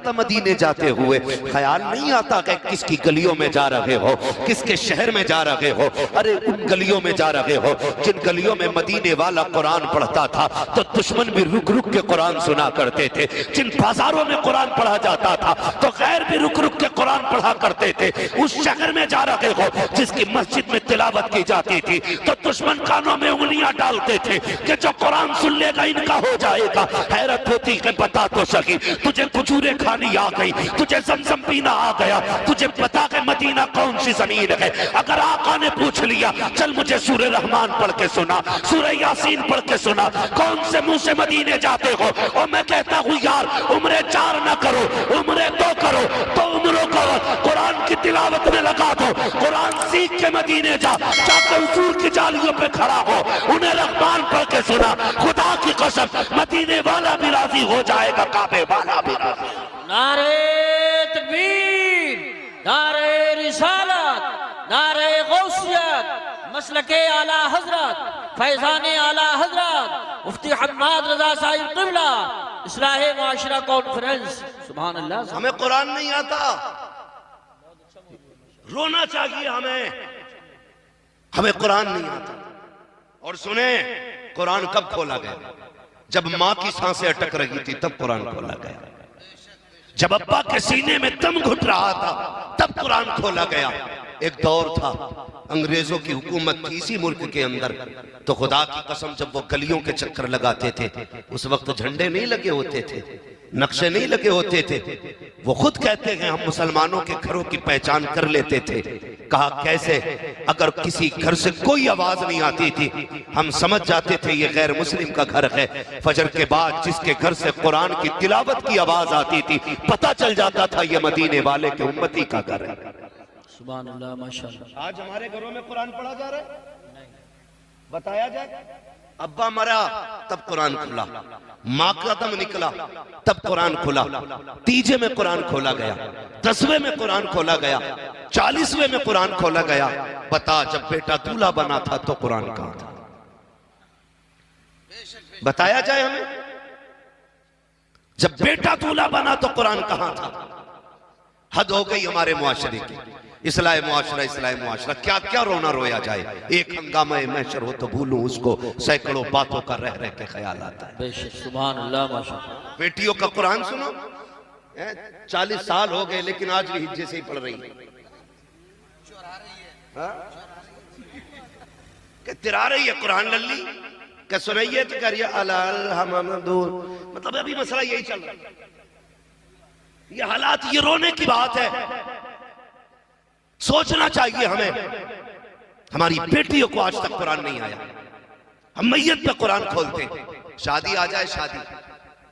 लगता मदीने जाते हुए ख्याल नहीं आता कि किसकी गलियों में जा रहे हो, किसके शहर में जा रहे हो। अरे उन गलियों में जा रहे हो जिन गलियों में मदीने वाला कुरान पढ़ता था तो दुश्मन भी रुक रुक के कुरान सुना करते थे। जिन बाजारों में कुरान पढ़ा जाता था तो गैर भी रुक रुक के कुरान पढ़ा करते थे। उस शहर में जा रहे हो जिसकी मस्जिद में तिलावत की जाती थी तो दुश्मन कानों में उंगलियां डालते थे कि जो कुरान सुन लेगा इनका हो जाएगा। हैरत होती है, बता तो सकी, तुझे खजूरें खानी आ गई, तुझे ज़मज़म पीना आ गया, तुझे पता है मदीना कौन सी जमीन है। अगर आका ने पूछ लिया चल मुझे सूरह रहमान पढ़ के सुना, सूरह यासीन पढ़ के सुना, कौन से मुंह से मदीने जाते हो? और मैं कहता हूँ यार उम्रे 4 ना करो, उम्रे 2 करो, तो उम्रों को कुरान की तिलावत में लगा दो। कुरान सीख के मदीने जाकर हुजूर की जालियों पे खड़ा हो, उन्हें रहमान पढ़ के सुना। खुदा की कसम मदीने वाला भी राजी हो जाएगा, काबे वाला भी राजी। नारे तकबीर, नारे रिसालत, नारे गौसियत, मसलके आला हजरत, फैजाने आला हजरत, मुफ्ती हम्माद रजा साहिब क़िबला, इस्लाहे मुआशरा कॉन्फ्रेंस। सुभान अल्लाह। हमें कुरान नहीं आता, रोना चाहिए हमें कुरान नहीं आता। और सुने, कुरान कब खोला गया? जब मां की सांसें अटक रही थी तब कुरान खोला गया। जब अब्बा के सीने में दम घुट रहा था तब कुरान खोला गया। एक दौर था, अंग्रेजों की हुकूमत थी इसी मुल्क के अंदर, तो खुदा की कसम जब वो गलियों के चक्कर लगाते थे उस वक्त झंडे नहीं लगे होते थे, नक्शे नहीं लगे होते थे। वो खुद कहते हैं हम मुसलमानों के घरों की पहचान कर लेते थे। कहा कैसे? अगर किसी घर से कोई आवाज नहीं आती थी हम समझ जाते थे ये गैर मुस्लिम का घर है। फजर के बाद जिसके घर से कुरान की तिलावत की आवाज आती थी पता चल जाता था ये मदीने वाले के उम्मती का घर है। सुभान अल्लाह, माशाअल्लाह। आज हमारे घरों में कुरान पढ़ा जा रहा है? बताया जाए, अब्बा मरा तब कुरान खुला, माँ का दम निकला तब कुरान खुला, तीजे में कुरान खोला गया, 10वें में कुरान खोला गया, 40वें में कुरान खोला गया। बता जब बेटा दूल्हा बना था तो कुरान कहां था? बताया जाए हमें, जब बेटा दूल्हा बना तो कुरान कहां था? हद हो गई हमारे मुआशरे की। इस्लाह मुआशरा, इस्लाह मुआशरा, क्या क्या रोना रोया जाए। एक हंगामा महशर हो तो भूलूं उसको, सैकड़ों बातों का रह रह के ख्याल आता है। सुभान अल्लाह, माशाअल्लाह। बेटियों का कुरान सुनो, 40 साल हो गए लेकिन आज भी हिज्जे से ही पढ़ रही है। तिरा रही है कुरान लल्ली, क्या सुनाइए तो कह रही है मतलब अभी मसला यही चल रहा है। ये हालात, ये रोने की बात है। सोचना चाहिए हमें, हमारी बेटियों को आज तक कुरान नहीं आया। हम मैयत पे कुरान खोलते, शादी आ जाए, शादी,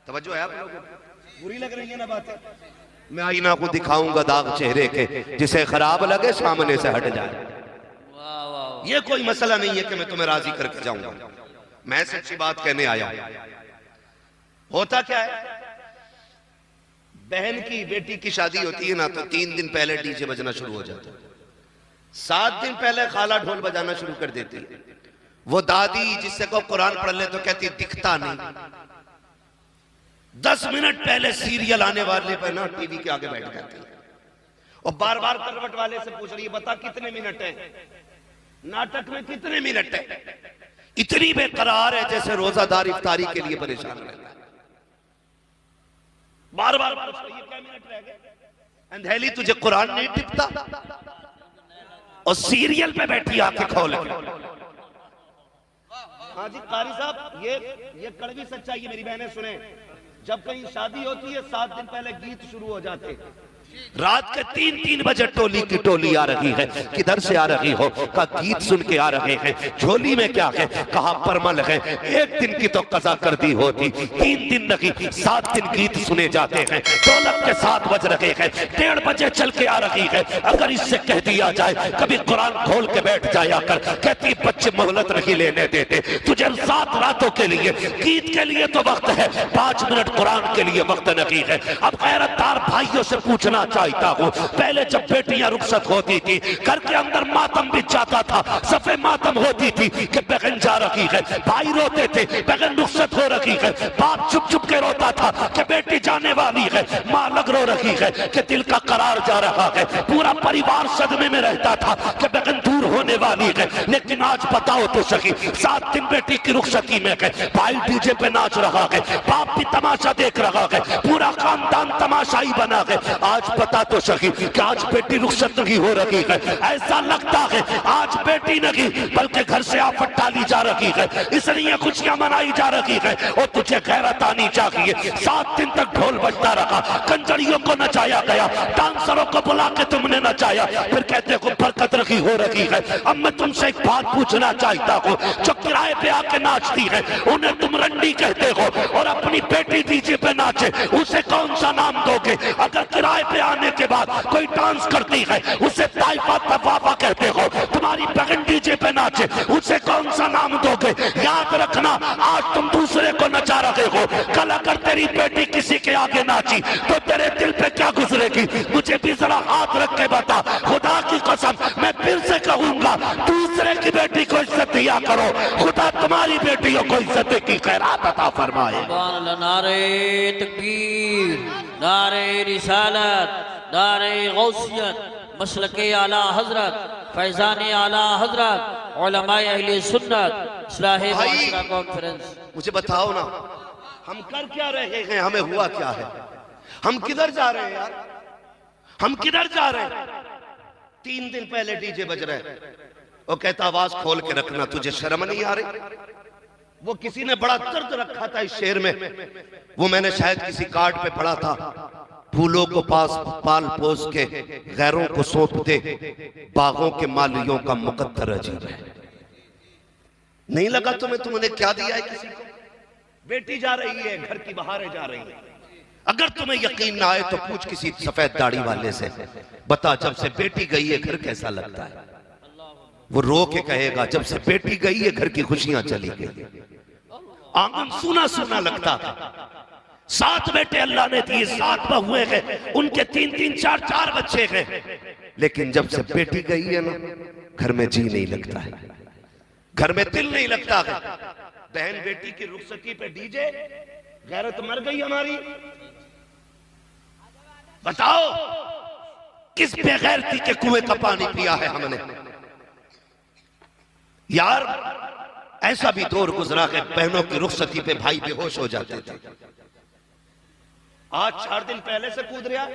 तवज्जो है आप लोगों को? बुरी लग रही है ना बातें? मैं आईना को दिखाऊंगा दाग चेहरे के, जिसे खराब लगे सामने से हट जाए। ये कोई मसला नहीं है कि मैं तुम्हें राजी करके जाऊंगा, मैं सच्ची बात कहने आया हूं। होता क्या है, बहन की बेटी की शादी होती है ना तो 3 दिन पहले डीजे बजना शुरू हो जाता है। 7 दिन पहले खाला ढोल बजाना शुरू कर देती है। वो दादी जिससे को कुरान पढ़ ले तो कहती दिखता नहीं। 10 मिनट पहले सीरियल आने वाले पर ना टीवी के आगे बैठ जाती है और बार बार करवट वाले से पूछ रही है बता कितने मिनट है, नाटक में कितने मिनट है। इतनी बेकरार है जैसे रोजादार इफ्तारी के लिए परेशान रहता है। बार बार पूछ रही है क्या मिनट रह गए। अंधेली तुझे कुरान नहीं टिपता और सीरियल पे बैठी आंखें खोल के। हाँ जी कारी साहब, ये कड़वी सच्चाई है मेरी बहनें सुने। जब कहीं शादी होती है 7 दिन पहले गीत शुरू हो जाते हैं। रात के 3-3 बजे टोली की टोली आ रही है। किधर से आ रही हो? का गीत सुन के आ रहे हैं। झोली में क्या है? कहा परमल है। 1 दिन की तो कज़ा कर दी होती, 3 दिन नहीं 7 दिन गीत सुने जाते हैं। ढोलक के 7 बज रहे हैं, 1:30 बजे चल के आ रही है। अगर इससे कह दिया जाए कभी कुरान खोल के बैठ जाया कर, कहती बच्चे मोहलत नहीं लेने देते तुझे 7 रातों के लिए। गीत के लिए तो वक्त है, 5 मिनट कुरान के लिए वक्त नहीं है। अब गैरतदार भाइयों से पूछना कहना चाहता हूँ, पहले जब बेटियां रुखसत होती थी घर के अंदर मातम भी जाता था, सफे मातम होती थी कि बहन जा रही है, भाई रोते थे बहन रुखसत हो रही है, बाप चुप चुप के रोता था कि बेटी जाने वाली है, माँ लग रो रही है कि दिल का करार जा रहा है, पूरा परिवार सदमे में रहता था कि बहन दूर होने वाली है। लेकिन आज बताओ तो सही, 7 दिन बेटी की रुखसती में है, भाई डीजे पे नाच रहा है, बाप भी तमाशा देख रहा है, पूरा खानदान तमाशाई बना है। आज बता तो सही कि आज बेटी रुखसत नहीं हो रही है, ऐसा लगता है आज बेटी नहीं बल्कि घर से आफत डाली जा रही है, इसलिए खुशियां मनाई जा रही है। और तुझे गैरत आनी चाहिए। 7 दिन तक ढोल बजता रहा, कंजरियों को नचाया गया, डांसरों को बुला के तुमने नचाया, फिर कहते हो बरकत रखी हो रही है। अब मैं तुमसे एक बात पूछना चाहता हूँ, जो किराए पे आके नाचती है उन्हें तुम रंडी कहते हो, और अपनी बेटी डीजे पे नाचे उसे कौन सा नाम दोगे? अगर किराए पे आने के बाद कोई डांस करती है उसे ताइफा तवाफा कहते हो, तुम्हारी बहन डीजे पे नाचे उसे कौन सा नाम दोगे? याद रखना, आज तुम दूसरे को नचा रहे हो, कल अगर तेरी बेटी किसी के आगे नाची तो तेरे दिल पे क्या गुजरेगी? मुझे भी जरा हाथ रख के बता, खुदा की कसम मैं फिर से कहूंगा, दूसरे की बेटी को इज्जत दिया करो, खुदा तुम्हारी बेटियों को इज्जत की खैरात अता फरमाए। नारे तकबीर, नारे रिसालत, नारे गौसियत, मसलके आला हजरत, फैजान आला हजरत, उलमाए अहले सुन्नत, इस्लाह माशरा कॉन्फ्रेंस। मुझे बताओ ना, हम कर क्या रहे हैं? हमें हुआ क्या है? हम किधर जा रहे हैं यार? हम किधर जा रहे हैं? 3 दिन पहले डीजे बज रहे हैं, वो कहता आवाज खोल के रखना, तुझे शर्म नहीं आ रही? वो किसी ने बड़ा दर्द रखा था इस शेर में, वो मैंने शायद किसी कार्ड पे पढ़ा था, फूलों को पास पाल पोस के गैरों को सौंप दे, बागों के मालियों का मुकद्दर अजीब है। नहीं लगा तुम्हें तुमने क्या दिया है किसी को? बेटी जा रही है, घर की बहारें जा रही है। अगर तुम्हें यकीन ना आए तो पूछ किसी सफेद दाढ़ी वाले से, बता जब से बेटी गई है घर कैसा लगता है? वो रो के कहेगा जब से बेटी गई है घर की खुशियां चली गई, आंगन सूना सूना लगता था। 7 बेटे अल्लाह ने दिए, 7 बहुएं हैं, उनके 3-3, 4-4 बच्चे हैं, लेकिन जब से बेटी गई है ना घर में जी नहीं लगता है, घर में दिल नहीं लगता है। बहन बेटी की रुखसती पे डीजे, गैरत मर गई हमारी। बताओ किस बेगैरती के कुएं का पानी पिया है हमने? यार ऐसा भी दौर गुजरा है बहनों की रुखसती पे भाई बेहोश हो जाते थे। आज 4 दिन पहले से कूद रहा।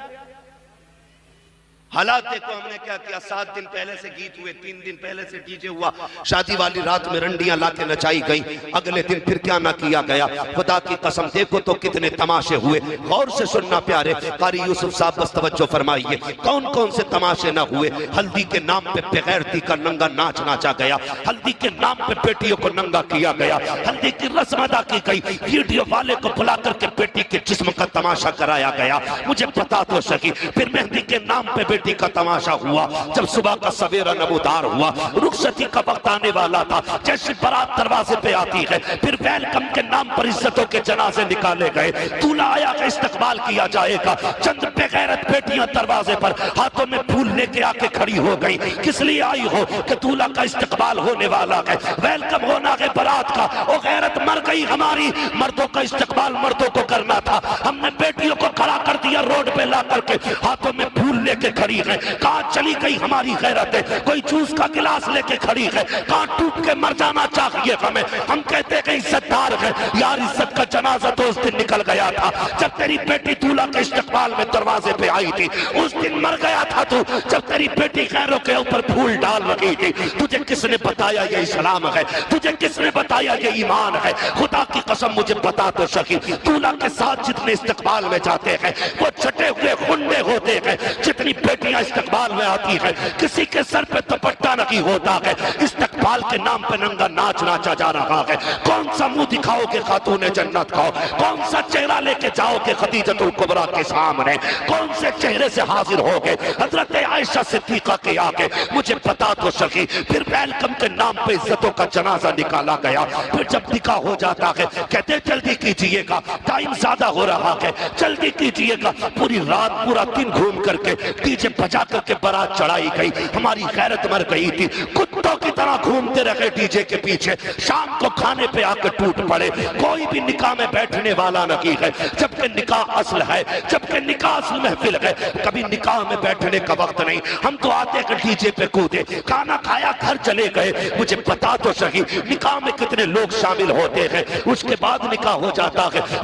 हालात देखो हमने क्या किया। 7 दिन पहले से गीत हुए, 3 दिन पहले से डीजे हुआ, शादी वाली रात में रंडियां लाके नचाई गई, अगले दिन फिर क्या ना किया गया। खुदा की कसम देखो तो कितने तमाशे हुए। गौर से सुनना प्यारे, कारी यूसुफ साहब बस तवज्जो फरमाइए, कौन कौन से तमाशे ना हुए। हल्दी के नाम पे बेगैरती का नंगा नाच नाचा गया, हल्दी के नाम पे बेटियों को नंगा किया गया, हल्दी की रस्म अदा की गई, वीडियो वाले को बुला करके बेटी के जिस्म का तमाशा कराया गया। मुझे पता तो सकी। फिर मेहंदी के नाम पे का तमाशा हुआ। जब सुबह का सवेरा नमूदार हुआ, रुखसती का वक्त आने वाला था, जैसे बारात दरवाजे पे आती है, फिर वेलकम के नाम पर इज्जतों के जनाजे निकाले गए, दूल्हा आया का इस्तकबाल किया जाएगा। चंद बेगैरत बेटियां दरवाजे पर हाथों में फूल लेके आके खड़ी हो गई। किस लिए आई हो? कि दूल्हा का इस्तकबाल होने वाला है, वेलकम होना है बारात का। ओ गैरत मर गई हमारी, मर्दों का इस्तकबाल मर्दों को करना था, हमने बेटियों को खड़ा कर दिया रोड पे ला करके, हाथों में फूल लेके खड़ी है। कहां चली गई हमारी गैरत है? कोई जूस का गिलास लेके खड़ी है, कहां टूट के मर जाना चाहिए हमें। हम कहते हैं इज्जतदार है यार, इज्जत का जनाजा तो उस दिन निकल गया था जब तेरी बेटी दूल्हा के इस्तकबाल में दरवाजे पे आई थी। उस दिन मर गया था तू जब तेरी बेटी गैरों के ऊपर फूल डाल रही थी। तुझे किसने बताया ये इस्लाम है? तुझे किसने बताया ये ईमान है? खुदा की कसम मुझे बता तो सकी, दूल्हा के साथ जितने इस्तकबाल में जाते हैं वो छटे हुए गुंडे होते हैं, जितनी बेटियां इस्तकबाल इस्तकबाल में आती है, किसी के सर पे दुपट्टा नहीं होता है, इस्तकबाल के नाम पे नंगा नाच नाचा जा रहा है। कौन सा मुंह दिखाओगे खातूने जन्नत को, कौन सा चेहरा लेके जाओगे खदीजतुल कुबरा के सामने, कौन से चेहरे से हाजिर होगे हजरत आयशा सिद्दीका के आगे, मुझे बता तो सकी। फिर वेलकम के नाम पे इज्जतों का जनाजा निकाला गया। फिर जब निकाह हो जाता है कहते जल्दी कीजिएगा, टाइम ज्यादा हो रहा है, जल्दी कीजिएगा। पूरी रात पूरा दिन घूम करके डीजे बजा करके बारात चढ़ाई गई। हमारी गैरत मर गई थी, कुत्तों की तरह घूमते रहे डीजे के पीछे। शाम को खाने पे आकर टूट पड़े, कोई भी निकाह में बैठने वाला नहीं है, जबकि निकाह असल है, जबकि निकाह असल महफिल है। कभी निकाह में बैठने का वक्त नहीं, हम तो आते हैं डीजे पे कूदे, खाना खाया घर चले गए। मुझे बता तो सही निकाह में कितने लोग शामिल होते हैं, उसके बाद निकाह हो जाता है।